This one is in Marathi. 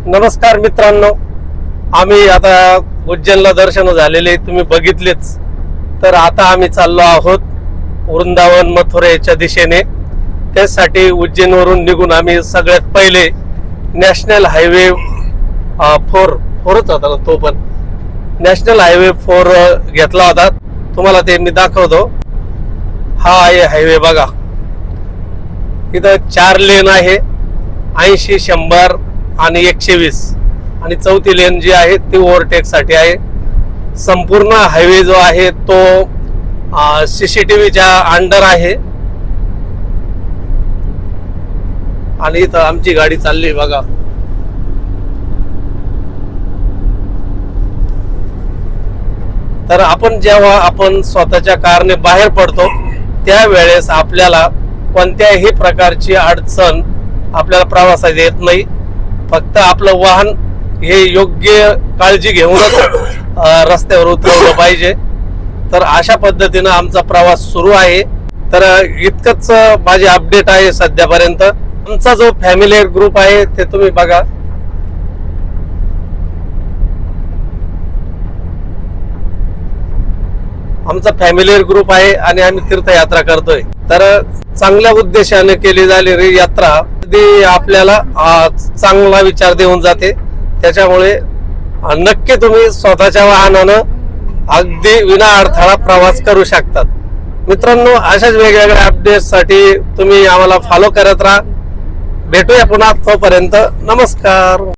नमस्कार मित्रांनो, आम्ही आता उज्जैनला दर्शन झालेले तुम्ही बघितलेच. तर आता आम्ही चाललो आहोत वृंदावन मथुरेच्या दिशेने. त्यासाठी उज्जैनवरून निघून आम्ही सगळ्यात पहिले नॅशनल हायवे 4च होता तो, पण नॅशनल हायवे 4 घेतला होता. तुम्हाला ते मी दाखवतो. हा आहे हायवे बघा. इथं 4 लेन आहे, 80, 100 आणि 120, आणि चौथी लेन जी आहे ती ओव्हरटेक साठी आहे. संपूर्ण हायवे जो आहे तो CCTVच्या अंडर आहे. आणि इथं आमची गाडी चालली बघा. तर जेव्हा आपण स्वतःच्या कारने बाहेर पडतो त्यावेळेस आपल्याला कोणत्याही प्रकारची अडचण आपल्याला प्रवासात येत नाही. फक्त आपलं वाहन हे योग्य काळजी घेऊनच रस्त्यावर उतरवलं पाहिजे. तर अशा पद्धतीनं आमचा प्रवास सुरू आहे. तर इतकंच माझी अपडेट आहे सध्यापर्यंत. आमचा जो फॅमिली ग्रुप आहे ते तुम्ही बघा. आमचा फॅमिली ग्रुप आहे आणि आम्ही तीर्थयात्रा करतोय. तर चांगल्या उद्देशाने केली झालेली यात्रा कधी आपल्याला चांगला विचार देऊन जाते. त्याच्यामुळे नक्की तुम्ही स्वतःच्या वाहनानं अगदी विना अडथळा प्रवास करू शकतात. मित्रांनो, अशाच वेगवेगळ्या अपडेट्ससाठी तुम्ही आम्हाला फॉलो करत राहा. भेटूया पुन्हा. तोपर्यंत नमस्कार.